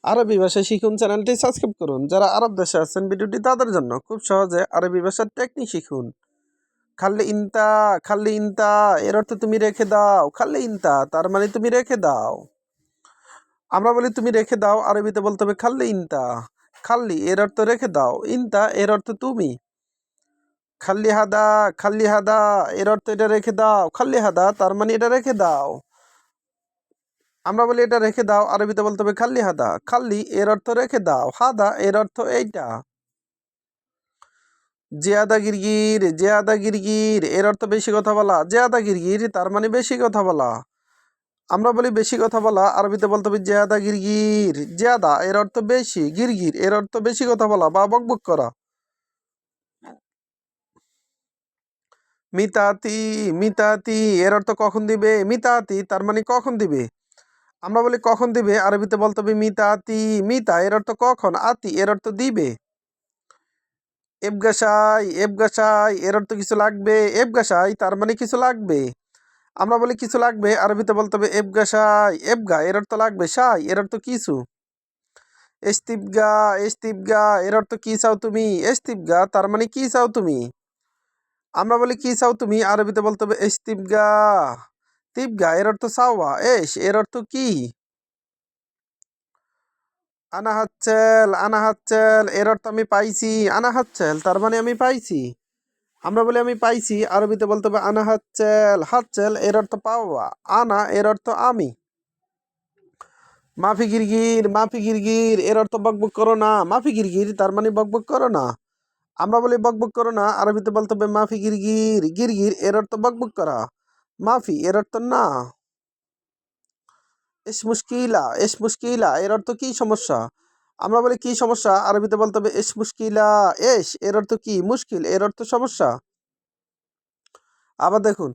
আরবি ভাষা শিখুন চ্যানেলটি সাবস্ক্রাইব করুন। যারা আরব দেশে আছেন ভিডিওটি তাদের জন্য। খুব সহজে আরবি ভাষার টেকনিক শিখুন। খাল্লি ইনতা, খাল্লি ইনতা এর অর্থ তুমি রেখে দাও। খাল্লি ইনতা তার মানে তুমি রেখে দাও। আমরা বলি তুমি রেখে দাও, আরবিতে বলতে হবে খাল্লি ইনতা। খাল্লি এর অর্থ রেখে দাও, ইনতা এর অর্থ তুমি। খাল্লি হাদা, খাল্লি হাদা এর অর্থ এটা রেখে দাও। খাল্লি হাদা তার মানে এটা রেখে দাও। আমরা বলি এটা রেখে দাও, আরবিতে বলতে হবে খাল্লি হাদা। খাল্লি এর অর্থ রেখে দাও, হাদা এর অর্থ এইটা। জিয়াদা গিরগির, জিয়াদা গিরগির এর অর্থ বেশি কথা বলা। জিয়াদা গিরগির তার মানে বেশি কথা বলা। আমরা বলি বেশি কথা বলা, আরবিতে বলতে হবে জিয়াদা গিরগির। জিয়াদা এর অর্থ বেশি, গিরগির এর অর্থ বেশি কথা বলা বা বকবক করা। মিতাতি, মিতাতি এর অর্থ কখন দিবে। মিতাতি তার মানে কখন দিবে। আমরা বলি কখন দিবে, আরবিতে বলতে হবে মিতাতি। মিতা এর অর্থ কখন, আতি এর অর্থ দিবে। এবগাসাই, এবগাসাই এর অর্থ কিছু লাগবে। এবগাসাই তার মানে কিছু লাগবে। আমরা বলি কিছু লাগবে, আরবিতে বলতে হবে এবগাসাই। এবগা এর অর্থ লাগবে, সাই এর অর্থ কিছু। এস্তিবগা, এস্তিবগা এর অর্থ কি চাও তুমি। এস্তিবগা তার মানে কি চাও তুমি। আমরা বলি কি চাও তুমি, আরবিতে বলতে হবে এস্তিবগা। তিবগা এর অর্থ চাওয়া। এস এর অর্থ কি। আনা হাচ্ছেল, আনা হাচ্ছেল এর অর্থ আমি পাইছি। আনা হাচ্ছেল তার মানে আমি পাইছি। আমরা বলি আমি পাইছি, আরবিতে বলতে হবে আনা হাচ্ছেল। হাচ্ছেল এর অর্থ পাওয়া, আনা এর অর্থ আমি। মাফি গিরগির, মাফি গিরগির এর অর্থ বকবক করো না। মাফি গিরগির তার মানে বকবক করো না। আমরা বলি বকবক করো না, আরবিতে বলতে হবে মাফি গিরগির। গিরগির এর অর্থ বকবক করা, মাফি এর অর্থ না। এস মুশকিলা, এস মুশকিলা এর অর্থ কি সমস্যা। আমরা বলি কি সমস্যা, আরবিতে বলতে হবে এস মুশকিলা। এস এর অর্থ কি, মুশকিল এর অর্থ সমস্যা। আবার দেখুন,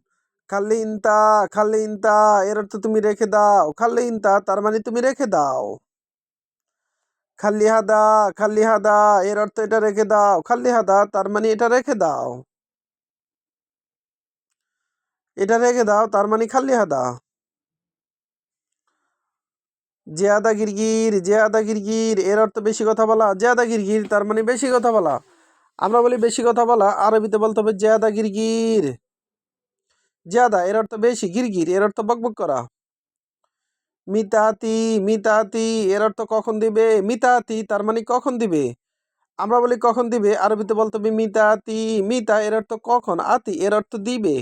খাল্লি ইনতা, খাল্লি ইনতা এর অর্থ তুমি রেখে দাও। খাল্লি ইনতা তার মানে তুমি রেখে দাও। খাল্লি হাদা, খাল্লি হাদা এর অর্থ এটা রেখে দাও। খাল্লি হাদা তার মানে এটা রেখে দাও। এটা রেখে দাও তার মানে খাল্লি হাদা। জিয়াদা গিরগির, জিয়াদা গিরগির এর অর্থ বেশি কথা বলা। জিয়াদা গিরগির তার মানে বেশি কথা বলা। আমরা বলি বেশি কথা বলা, আরবিতে বলতে হবে জিয়াদা গিরগির। জিয়াদা এর অর্থ বেশি, গিরগির এর অর্থ বকবক করা। মিতাতি, মিতাতি এর অর্থ কখন দিবে। মিতাতি তার মানে কখন দিবে। আমরা বলি কখন দিবে, আরবিতে বলতে হবে মিতাতি। মিতা এর অর্থ কখন, আতি এর অর্থ দিবে।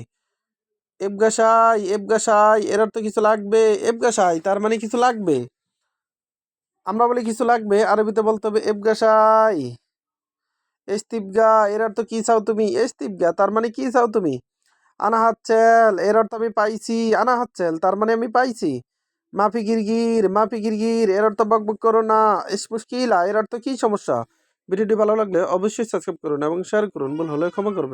এবগাসাই, এবগাসাই এর অর্থ কিছু লাগবে। এবগাসাই তার মানে কিছু লাগবে। আমরা বলি কিছু লাগবে, আরবিতে বলতে হবে এবগাসাই। এস্তিবগা এর অর্থ কি চাও তুমি। এস্তিবগা তার মানে কি চাও তুমি। আনা হাচ্ছেল এর অর্থ আমি পাইছি। আনা হাচ্ছেল তার মানে আমি পাইছি। মাফি গিরগির, মাফি গিরগির এর অর্থ বকবক করো না। ইস মুশকিলা এর অর্থ কি সমস্যা। ভিডিওটি ভালো লাগলে অবশ্যই সাবস্ক্রাইব করুন এবং শেয়ার করুন। ভুল হলে ক্ষমা করবেন।